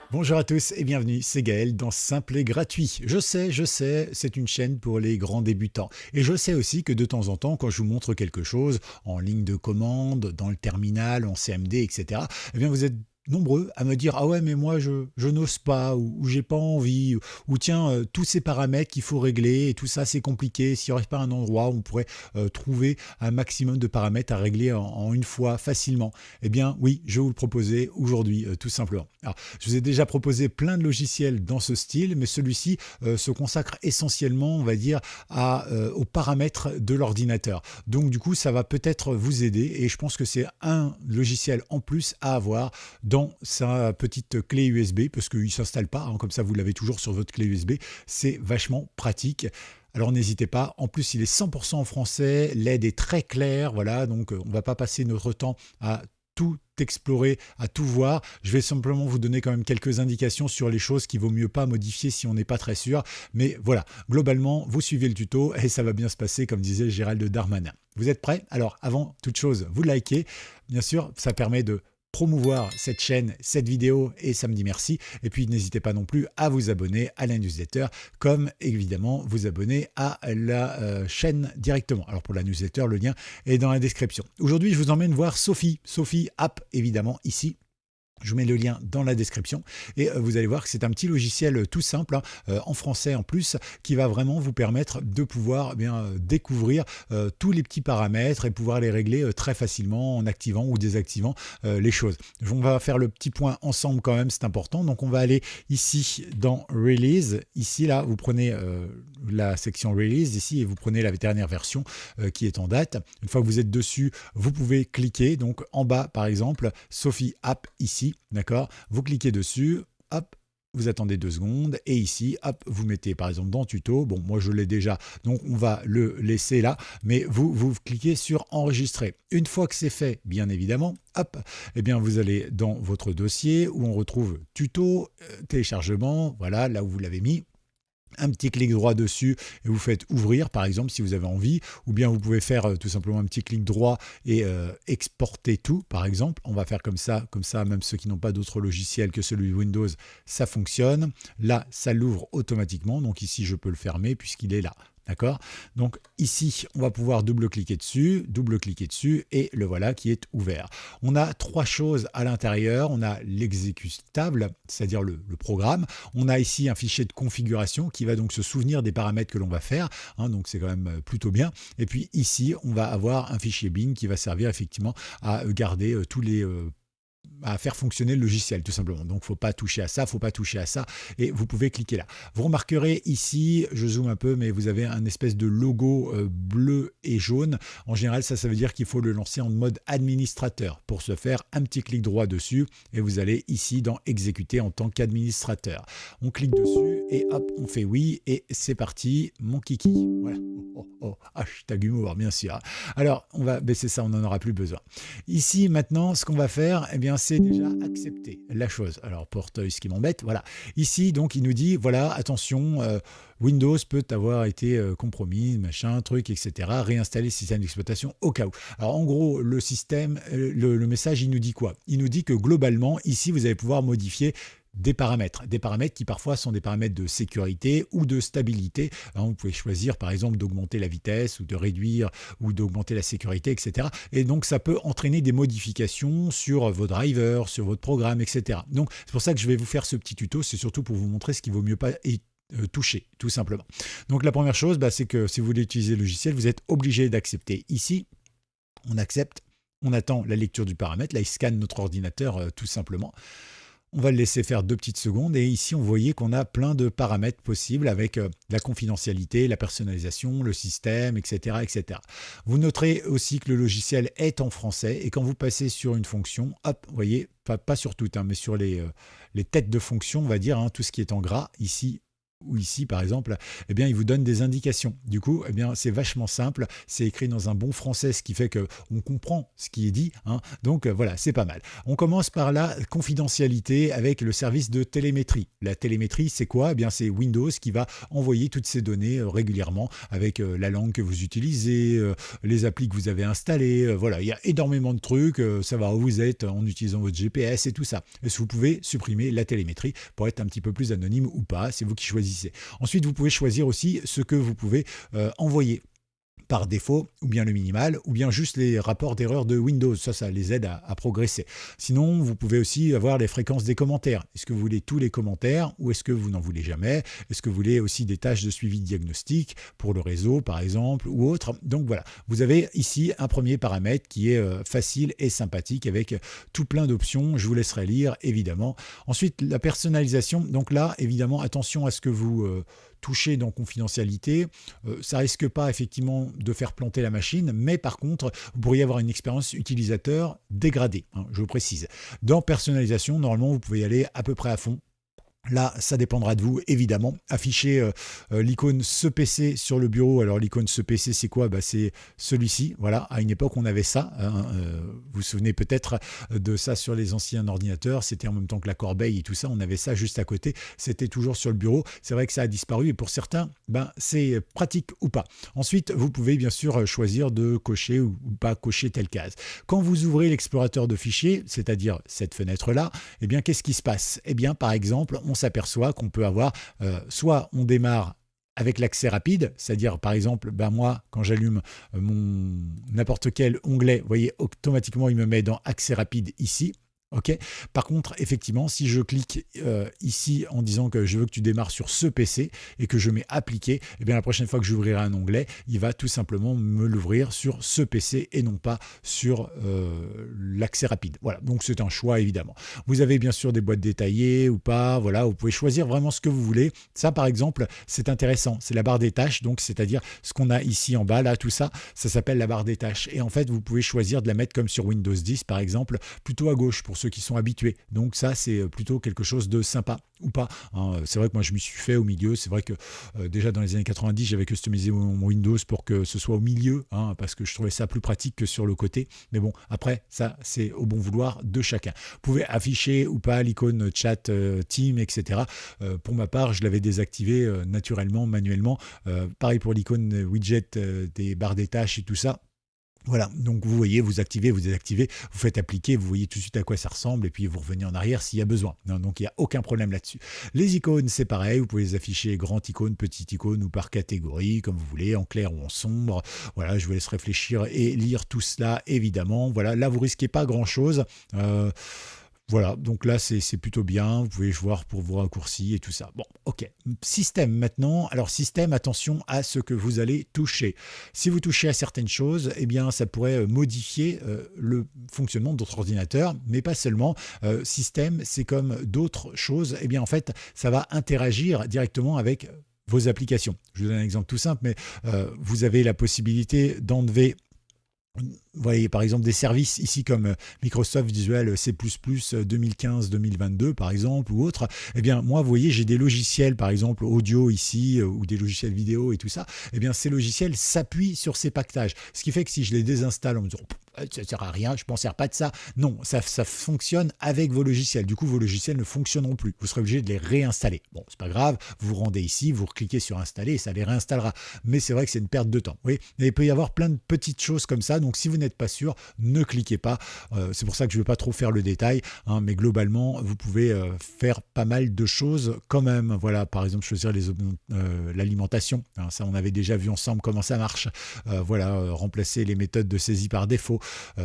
Bonjour à tous et bienvenue, c'est Gaël dans Simple et Gratuit. Je sais, c'est une chaîne pour les grands débutants. Et je sais aussi que de temps en temps, quand je vous montre quelque chose en ligne de commande, dans le terminal, en CMD, etc., eh bien vous êtes nombreux à me dire ah ouais mais moi je n'ose pas ou j'ai pas envie ou tiens tous ces paramètres qu'il faut régler et tout ça c'est compliqué s'il n'y aurait pas un endroit où on pourrait trouver un maximum de paramètres à régler en une fois facilement. Eh bien oui, je vais vous le proposer aujourd'hui tout simplement. Alors, je vous ai déjà proposé plein de logiciels dans ce style, mais celui-ci se consacre essentiellement, on va dire, aux paramètres de l'ordinateur. Donc du coup, ça va peut-être vous aider et je pense que c'est un logiciel en plus à avoir dans sa petite clé USB parce qu'il ne s'installe pas, hein, comme ça vous l'avez toujours sur votre clé USB. C'est vachement pratique. Alors n'hésitez pas, en plus il est 100% en français, l'aide est très claire, voilà, donc on ne va pas passer notre temps à tout explorer, à tout voir. Je vais simplement vous donner quand même quelques indications sur les choses qu'il vaut mieux pas modifier si on n'est pas très sûr. Mais voilà, globalement, vous suivez le tuto et ça va bien se passer comme disait Gérald Darmanin. Vous êtes prêts? Alors avant toute chose, vous likez. Bien sûr, ça permet de promouvoir cette chaîne, cette vidéo et ça me dit merci. Et puis n'hésitez pas non plus à vous abonner à la newsletter comme évidemment vous abonner à la chaîne directement. Alors pour la newsletter, le lien est dans la description. Aujourd'hui, je vous emmène voir Sophie. Sophie App évidemment ici. Je vous mets le lien dans la description et vous allez voir que c'est un petit logiciel tout simple, hein, en français en plus, qui va vraiment vous permettre de pouvoir découvrir tous les petits paramètres et pouvoir les régler très facilement en activant ou désactivant les choses. On va faire le petit point ensemble quand même, c'est important. Donc on va aller ici dans Release. Ici, là, vous prenez la section Release ici et vous prenez la dernière version qui est en date. Une fois que vous êtes dessus, vous pouvez cliquer. Donc en bas, par exemple, Sophie App ici. D'accord, vous cliquez dessus, hop, vous attendez 2 secondes et ici, hop, vous mettez par exemple dans tuto. Bon, moi je l'ai déjà, donc on va le laisser là, mais vous cliquez sur enregistrer. Une fois que c'est fait, bien évidemment, hop, eh bien vous allez dans votre dossier où on retrouve tuto, téléchargement, voilà, là où vous l'avez mis. Un petit clic droit dessus et vous faites ouvrir par exemple si vous avez envie, ou bien vous pouvez faire tout simplement un petit clic droit et exporter tout par exemple. On va faire comme ça même ceux qui n'ont pas d'autre logiciel que celui de Windows, ça fonctionne. Là ça l'ouvre automatiquement, donc ici je peux le fermer puisqu'il est là. D'accord? Donc ici, on va pouvoir double-cliquer dessus et le voilà qui est ouvert. On a 3 choses à l'intérieur. On a l'exécutable, c'est-à-dire le programme. On a ici un fichier de configuration qui va donc se souvenir des paramètres que l'on va faire, hein, donc c'est quand même plutôt bien. Et puis ici, on va avoir un fichier bin qui va servir effectivement à garder tous les à faire fonctionner le logiciel tout simplement. Donc faut pas toucher à ça, faut pas toucher à ça et vous pouvez cliquer là. Vous remarquerez ici, je zoome un peu, mais vous avez un espèce de logo bleu et jaune. En général, ça veut dire qu'il faut le lancer en mode administrateur. Pour ce faire, un petit clic droit dessus et vous allez ici dans exécuter en tant qu'administrateur. On clique dessus et hop, on fait oui et c'est parti, mon kiki. Voilà. Hashtag humour, bien sûr. Alors, on va baisser ça, on n'en aura plus besoin. Ici, maintenant, ce qu'on va faire, eh bien, c'est déjà accepter la chose. Alors, porteuil, ce qui m'embête, voilà. Ici, donc, il nous dit, voilà, attention, Windows peut avoir été compromis, machin, truc, etc. Réinstaller le système d'exploitation au cas où. Alors, en gros, le système, le message, il nous dit quoi? Il nous dit que globalement, ici, vous allez pouvoir modifier des paramètres qui parfois sont des paramètres de sécurité ou de stabilité. Hein, vous pouvez choisir par exemple d'augmenter la vitesse ou de réduire ou d'augmenter la sécurité, etc. Et donc ça peut entraîner des modifications sur vos drivers, sur votre programme, etc. Donc c'est pour ça que je vais vous faire ce petit tuto, c'est surtout pour vous montrer ce qu'il vaut mieux pas toucher, tout simplement. Donc la première chose, c'est que si vous voulez utiliser le logiciel, vous êtes obligé d'accepter. Ici, on accepte, on attend la lecture du paramètre, là il scanne notre ordinateur tout simplement. On va le laisser faire 2 petites secondes et ici on voyait qu'on a plein de paramètres possibles avec la confidentialité, la personnalisation, le système, etc., etc. Vous noterez aussi que le logiciel est en français et quand vous passez sur une fonction, hop, vous voyez, pas sur toutes, hein, mais sur les têtes de fonction, on va dire, hein, tout ce qui est en gras, ici, ou ici par exemple, eh bien il vous donne des indications. Du coup, eh bien c'est vachement simple, c'est écrit dans un bon français, ce qui fait que on comprend ce qui est dit, hein. Donc voilà, c'est pas mal. On commence par la confidentialité avec le service de télémétrie. La télémétrie, c'est quoi? Eh bien c'est Windows qui va envoyer toutes ces données régulièrement avec la langue que vous utilisez, les applis que vous avez installées. Voilà, il y a énormément de trucs. Savoir où vous êtes en utilisant votre GPS et tout ça. Est-ce que vous pouvez supprimer la télémétrie pour être un petit peu plus anonyme ou pas? C'est vous qui choisissez. Ensuite, vous pouvez choisir aussi ce que vous pouvez envoyer par défaut, ou bien le minimal, ou bien juste les rapports d'erreur de Windows. Ça les aide à progresser. Sinon, vous pouvez aussi avoir les fréquences des commentaires. Est-ce que vous voulez tous les commentaires ou est-ce que vous n'en voulez jamais? Est-ce que vous voulez aussi des tâches de suivi de diagnostic pour le réseau, par exemple, ou autre? Donc voilà, vous avez ici un premier paramètre qui est facile et sympathique avec tout plein d'options. Je vous laisserai lire, évidemment. Ensuite, la personnalisation. Donc là, évidemment, attention à ce que vous touchez dans confidentialité. Ça risque pas effectivement de faire planter la machine, mais par contre, vous pourriez avoir une expérience utilisateur dégradée, hein, je vous précise. Dans personnalisation, normalement, vous pouvez y aller à peu près à fond. Là, ça dépendra de vous, évidemment. Afficher l'icône ce PC sur le bureau. Alors, l'icône ce PC, c'est quoi? C'est celui-ci. Voilà, à une époque, on avait ça, hein. Vous vous souvenez peut-être de ça sur les anciens ordinateurs. C'était en même temps que la corbeille et tout ça. On avait ça juste à côté. C'était toujours sur le bureau. C'est vrai que ça a disparu et pour certains, c'est pratique ou pas. Ensuite, vous pouvez bien sûr choisir de cocher ou pas cocher telle case. Quand vous ouvrez l'explorateur de fichiers, c'est-à-dire cette fenêtre-là, eh bien, qu'est-ce qui se passe? Eh bien, par exemple, on s'aperçoit qu'on peut avoir, soit on démarre avec l'accès rapide, c'est-à-dire par exemple, moi, quand j'allume mon n'importe quel onglet, vous voyez, automatiquement, il me met dans accès rapide ici. Ok. Par contre, effectivement, si je clique ici en disant que je veux que tu démarres sur ce PC et que je mets appliquer, eh bien la prochaine fois que j'ouvrirai un onglet, il va tout simplement me l'ouvrir sur ce PC et non pas sur l'accès rapide. Voilà, donc c'est un choix évidemment. Vous avez bien sûr des boîtes détaillées ou pas, voilà, vous pouvez choisir vraiment ce que vous voulez. Ça par exemple, c'est intéressant, c'est la barre des tâches, donc c'est-à-dire ce qu'on a ici en bas, là, tout ça, ça s'appelle la barre des tâches. Et en fait, vous pouvez choisir de la mettre comme sur Windows 10 par exemple, plutôt à gauche pour ceux qui sont habitués. Donc ça, c'est plutôt quelque chose de sympa ou pas, hein. C'est vrai que moi, je m'y suis fait au milieu. C'est vrai que déjà dans les années 90, j'avais customisé mon Windows pour que ce soit au milieu, hein, parce que je trouvais ça plus pratique que sur le côté. Mais bon, après, ça, c'est au bon vouloir de chacun. Vous pouvez afficher ou pas l'icône chat, team, etc. Pour ma part, je l'avais désactivé naturellement, manuellement. Pareil pour l'icône widget des barres des tâches et tout ça. Voilà, donc vous voyez, vous activez, vous désactivez, vous faites appliquer, vous voyez tout de suite à quoi ça ressemble et puis vous revenez en arrière s'il y a besoin. Non, donc il n'y a aucun problème là-dessus. Les icônes, c'est pareil, vous pouvez les afficher grande icône, petite icône ou par catégorie, comme vous voulez, en clair ou en sombre. Voilà, je vous laisse réfléchir et lire tout cela, évidemment. Voilà, là, vous risquez pas grand-chose. Voilà, donc là c'est plutôt bien, vous pouvez voir pour vos raccourcis et tout ça. Bon, ok. Système maintenant. Alors système, attention à ce que vous allez toucher. Si vous touchez à certaines choses, eh bien ça pourrait modifier le fonctionnement de votre ordinateur, mais pas seulement. Système, c'est comme d'autres choses, eh bien en fait ça va interagir directement avec vos applications. Je vous donne un exemple tout simple, mais vous avez la possibilité d'enlever. Vous voyez par exemple des services ici comme Microsoft Visual C++ 2015-2022 par exemple ou autre. Eh bien moi vous voyez j'ai des logiciels par exemple audio ici ou des logiciels vidéo et tout ça. Eh bien ces logiciels s'appuient sur ces packages. Ce qui fait que si je les désinstalle en me disant ça ne sert à rien, je ne m'en sers pas de ça. Non, ça fonctionne avec vos logiciels. Du coup, vos logiciels ne fonctionneront plus. Vous serez obligé de les réinstaller. Bon, c'est pas grave, vous vous rendez ici, vous cliquez sur installer et ça les réinstallera. Mais c'est vrai que c'est une perte de temps. Oui, mais il peut y avoir plein de petites choses comme ça. Donc, si vous n'êtes pas sûr, ne cliquez pas. C'est pour ça que je ne veux pas trop faire le détail. Hein, mais globalement, vous pouvez faire pas mal de choses quand même. Voilà, par exemple, choisir l'alimentation. Hein, ça, on avait déjà vu ensemble comment ça marche. Voilà, remplacer les méthodes de saisie par défaut.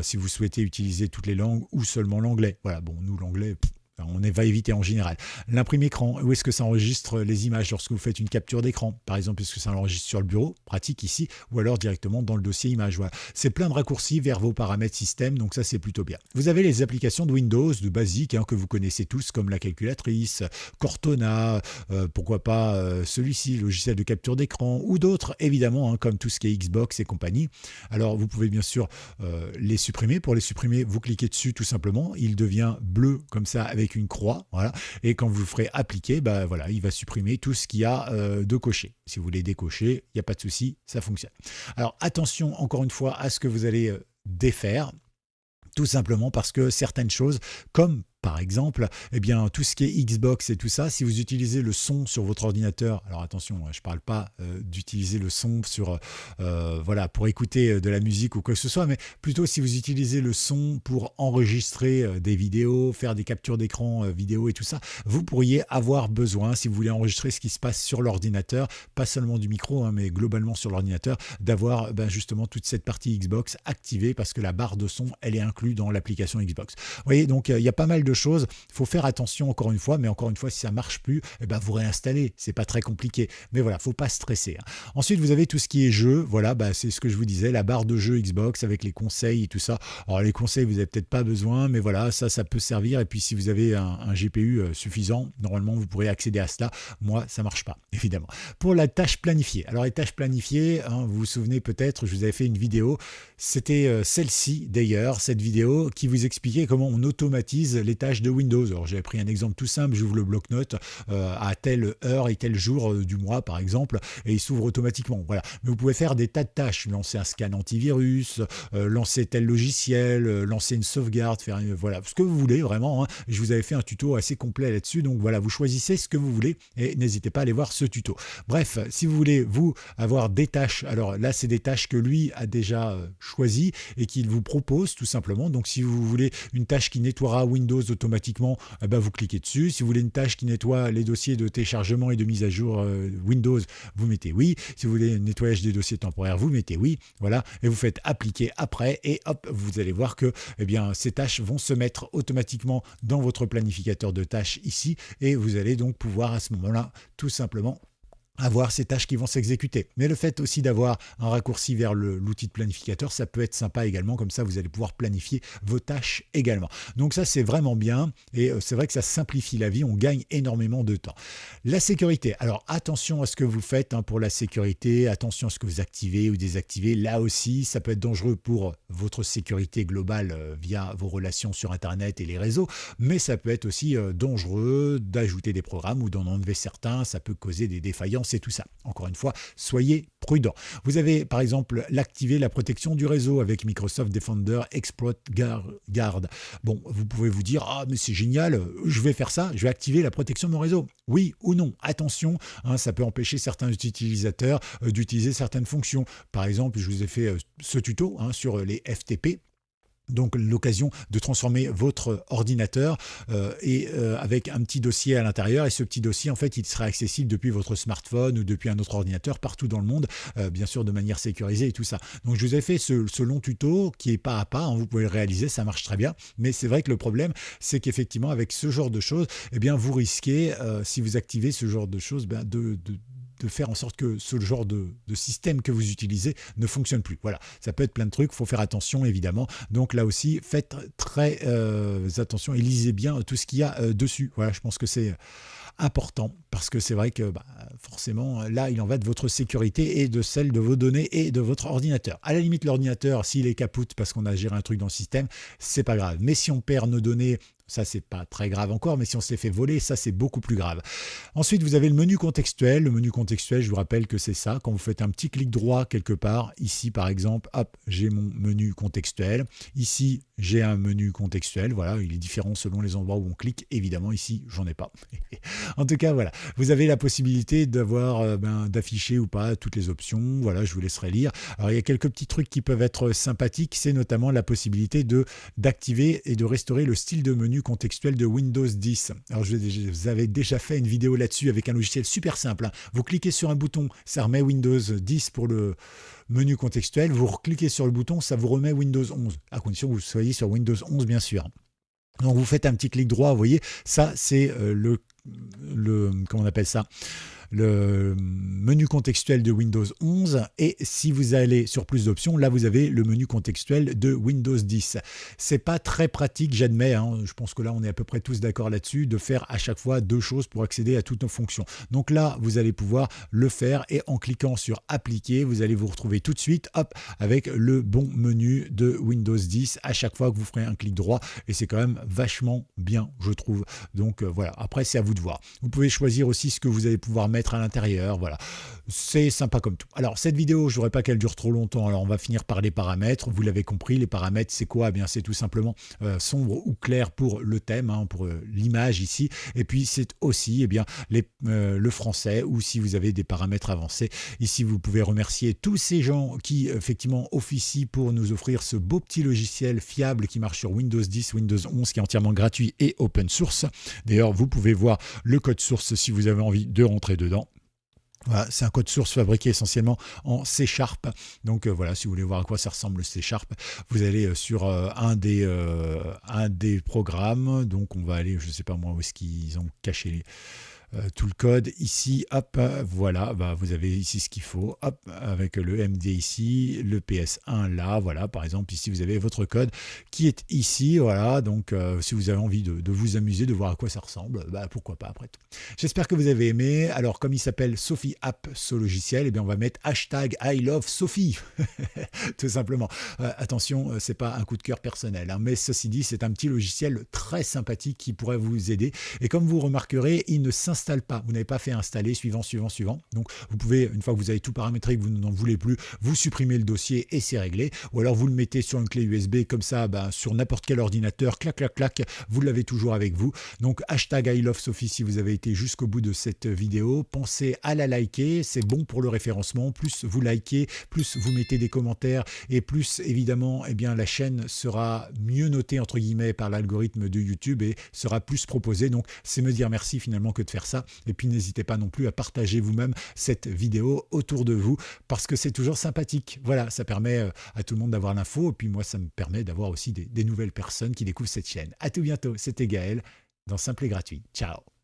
Si vous souhaitez utiliser toutes les langues ou seulement l'anglais. Voilà, bon, nous, l'anglais, on va éviter en général. L'imprime écran, où est-ce que ça enregistre les images lorsque vous faites une capture d'écran? Par exemple, est-ce que ça enregistre sur le bureau, pratique ici, ou alors directement dans le dossier images? Voilà. C'est plein de raccourcis vers vos paramètres système, donc ça c'est plutôt bien. Vous avez les applications de Windows, de basique, hein, que vous connaissez tous, comme la calculatrice, Cortana, pourquoi pas celui-ci, logiciel de capture d'écran, ou d'autres, évidemment, hein, comme tout ce qui est Xbox et compagnie. Alors vous pouvez bien sûr les supprimer. Pour les supprimer, vous cliquez dessus tout simplement, il devient bleu comme ça avec avec une croix, voilà, et quand vous le ferez appliquer, bah voilà, il va supprimer tout ce qu'il y a de coché. Si vous voulez décocher, il n'y a pas de souci, ça fonctionne. Alors attention encore une fois à ce que vous allez défaire, tout simplement parce que certaines choses, comme par exemple, eh bien, tout ce qui est Xbox et tout ça, si vous utilisez le son sur votre ordinateur, alors attention, je ne parle pas d'utiliser le son sur, voilà, pour écouter de la musique ou quoi que ce soit, mais plutôt si vous utilisez le son pour enregistrer des vidéos, faire des captures d'écran vidéo et tout ça, vous pourriez avoir besoin, si vous voulez enregistrer ce qui se passe sur l'ordinateur, pas seulement du micro, hein, mais globalement sur l'ordinateur, d'avoir justement toute cette partie Xbox activée parce que la barre de son, elle est inclue dans l'application Xbox. Vous voyez, donc il y a pas mal de choses. Il faut faire attention encore une fois, mais encore une fois, si ça marche plus, eh ben, vous réinstallez. C'est pas très compliqué. Mais voilà, faut pas stresser. Hein. Ensuite, vous avez tout ce qui est jeu. Voilà, c'est ce que je vous disais, la barre de jeu Xbox avec les conseils et tout ça. Alors les conseils, vous n'avez peut-être pas besoin, mais voilà, ça peut servir. Et puis si vous avez un GPU suffisant, normalement, vous pourrez accéder à cela. Moi, ça marche pas, évidemment. Pour la tâche planifiée. Alors les tâches planifiées, hein, vous vous souvenez peut-être, je vous avais fait une vidéo. C'était celle-ci d'ailleurs, cette vidéo qui vous expliquait comment on automatise les tâches de Windows. Alors j'avais pris un exemple tout simple, j'ouvre le bloc-notes à telle heure et tel jour du mois par exemple, et il s'ouvre automatiquement. Voilà. Mais vous pouvez faire des tas de tâches, lancer un scan antivirus, lancer tel logiciel, lancer une sauvegarde, faire voilà, ce que vous voulez vraiment. Hein. Je vous avais fait un tuto assez complet là-dessus, donc voilà, vous choisissez ce que vous voulez et n'hésitez pas à aller voir ce tuto. Bref, si vous voulez vous avoir des tâches, alors là c'est des tâches que lui a déjà choisies et qu'il vous propose tout simplement. Donc si vous voulez une tâche qui nettoiera Windows automatiquement, vous cliquez dessus. Si vous voulez une tâche qui nettoie les dossiers de téléchargement et de mise à jour Windows, vous mettez oui. Si vous voulez un nettoyage des dossiers temporaires, vous mettez oui. Voilà, et vous faites appliquer après et hop, vous allez voir que ces tâches vont se mettre automatiquement dans votre planificateur de tâches ici et vous allez donc pouvoir à ce moment-là tout simplement avoir ces tâches qui vont s'exécuter. Mais le fait aussi d'avoir un raccourci vers l'outil de planificateur, ça peut être sympa également, comme ça vous allez pouvoir planifier vos tâches également. Donc ça c'est vraiment bien et c'est vrai que ça simplifie la vie, on gagne énormément de temps. La sécurité, alors attention à ce que vous faites pour la sécurité, attention à ce que vous activez ou désactivez, là aussi ça peut être dangereux pour votre sécurité globale via vos relations sur internet et les réseaux, mais ça peut être aussi dangereux d'ajouter des programmes ou d'en enlever certains, ça peut causer des défaillances et tout ça. Encore une fois, soyez prudents. Vous avez par exemple l'activer la protection du réseau avec Microsoft Defender Exploit Guard. Bon, vous pouvez vous dire, ah mais c'est génial, je vais faire ça, je vais activer la protection de mon réseau. Oui ou non, attention, ça peut empêcher certains utilisateurs d'utiliser certaines fonctions. Par exemple, je vous ai fait ce tuto sur les FTP. Donc l'occasion de transformer votre ordinateur avec un petit dossier à l'intérieur et ce petit dossier en fait il sera accessible depuis votre smartphone ou depuis un autre ordinateur partout dans le monde, bien sûr de manière sécurisée et tout ça. Donc je vous ai fait ce long tuto qui est pas à pas, vous pouvez le réaliser, ça marche très bien, mais c'est vrai que le problème c'est qu'effectivement avec ce genre de choses, vous risquez si vous activez ce genre de choses de faire en sorte que ce genre de système que vous utilisez ne fonctionne plus. Voilà, ça peut être plein de trucs, il faut faire attention évidemment. Donc là aussi, faites très attention et lisez bien tout ce qu'il y a dessus. Voilà, je pense que c'est important parce que c'est vrai que forcément là il en va de votre sécurité et de celle de vos données et de votre ordinateur. À la limite l'ordinateur s'il est capote parce qu'on a géré un truc dans le système, c'est pas grave. Mais si on perd nos données, ça c'est pas très grave encore, mais si on s'est fait voler, ça c'est beaucoup plus grave. Ensuite vous avez le menu contextuel. Le menu contextuel, je vous rappelle que c'est ça, quand vous faites un petit clic droit quelque part, ici par exemple, hop, j'ai mon menu contextuel. Ici j'ai un menu contextuel, voilà, il est différent selon les endroits où on clique, évidemment ici j'en ai pas. En tout cas voilà, vous avez la possibilité d'avoir d'afficher ou pas toutes les options, voilà, je vous laisserai lire. Alors il y a quelques petits trucs qui peuvent être sympathiques, c'est notamment la possibilité d'activer et de restaurer le style de menu contextuel de Windows 10. Alors je vous avais déjà fait une vidéo là-dessus avec un logiciel super simple. Vous cliquez sur un bouton, ça remet Windows 10 pour le menu contextuel, vous recliquez sur le bouton, ça vous remet Windows 11, à condition que vous soyez sur Windows 11 bien sûr. Donc vous faites un petit clic droit, vous voyez, ça c'est le comment on appelle ça, le menu contextuel de Windows 11 et si vous allez sur plus d'options, là vous avez le menu contextuel de Windows 10. C'est pas très pratique, j'admets, hein, je pense que là on est à peu près tous d'accord là-dessus, de faire à chaque fois deux choses pour accéder à toutes nos fonctions. Donc là vous allez pouvoir le faire et en cliquant sur appliquer, vous allez vous retrouver tout de suite avec le bon menu de Windows 10 à chaque fois que vous ferez un clic droit et c'est quand même vachement bien, je trouve. Donc voilà, après c'est à vous de voir. Vous pouvez choisir aussi ce que vous allez pouvoir mettre à l'intérieur, voilà. C'est sympa comme tout. Alors cette vidéo, je ne voudrais pas qu'elle dure trop longtemps, alors on va finir par les paramètres. Vous l'avez compris, les paramètres c'est quoi? Eh bien c'est tout simplement sombre ou clair pour le thème, hein, pour l'image ici, et puis c'est aussi eh bien, le français, ou si vous avez des paramètres avancés. Ici vous pouvez remercier tous ces gens qui effectivement officient pour nous offrir ce beau petit logiciel fiable qui marche sur Windows 10, Windows 11, qui est entièrement gratuit et open source. D'ailleurs vous pouvez voir le code source si vous avez envie de rentrer dedans. Voilà, c'est un code source fabriqué essentiellement en C#. Donc voilà, si vous voulez voir à quoi ça ressemble le C#, vous allez sur un des programmes. Donc on va aller, je ne sais pas moi où est-ce qu'ils ont caché tout le code ici, hop, voilà, vous avez ici ce qu'il faut, hop, avec le MD ici, le PS1 là, voilà, par exemple, ici vous avez votre code qui est ici, voilà, donc si vous avez envie de vous amuser, de voir à quoi ça ressemble, pourquoi pas après tout. J'espère que vous avez aimé. Alors comme il s'appelle Sophie App, ce logiciel, eh bien on va mettre hashtag I love Sophie, tout simplement. Attention, c'est pas un coup de cœur personnel, hein, mais ceci dit, c'est un petit logiciel très sympathique qui pourrait vous aider, et comme vous remarquerez, il ne s'installe pas. Vous n'avez pas fait installer suivant. Donc vous pouvez, une fois que vous avez tout paramétré, que vous n'en voulez plus, vous supprimez le dossier et c'est réglé. Ou alors vous le mettez sur une clé USB comme ça, sur n'importe quel ordinateur, clac, clac, clac, vous l'avez toujours avec vous. Donc hashtag I love Sophie si vous avez été jusqu'au bout de cette vidéo. Pensez à la liker, c'est bon pour le référencement. Plus vous likez, plus vous mettez des commentaires et plus évidemment, eh bien, la chaîne sera mieux notée entre guillemets par l'algorithme de YouTube et sera plus proposée. Donc c'est me dire merci finalement que de faire ça. Et puis n'hésitez pas non plus à partager vous-même cette vidéo autour de vous parce que c'est toujours sympathique. Voilà, ça permet à tout le monde d'avoir l'info et puis moi ça me permet d'avoir aussi des nouvelles personnes qui découvrent cette chaîne. À tout bientôt, c'était Gaël dans Simple et Gratuit. Ciao.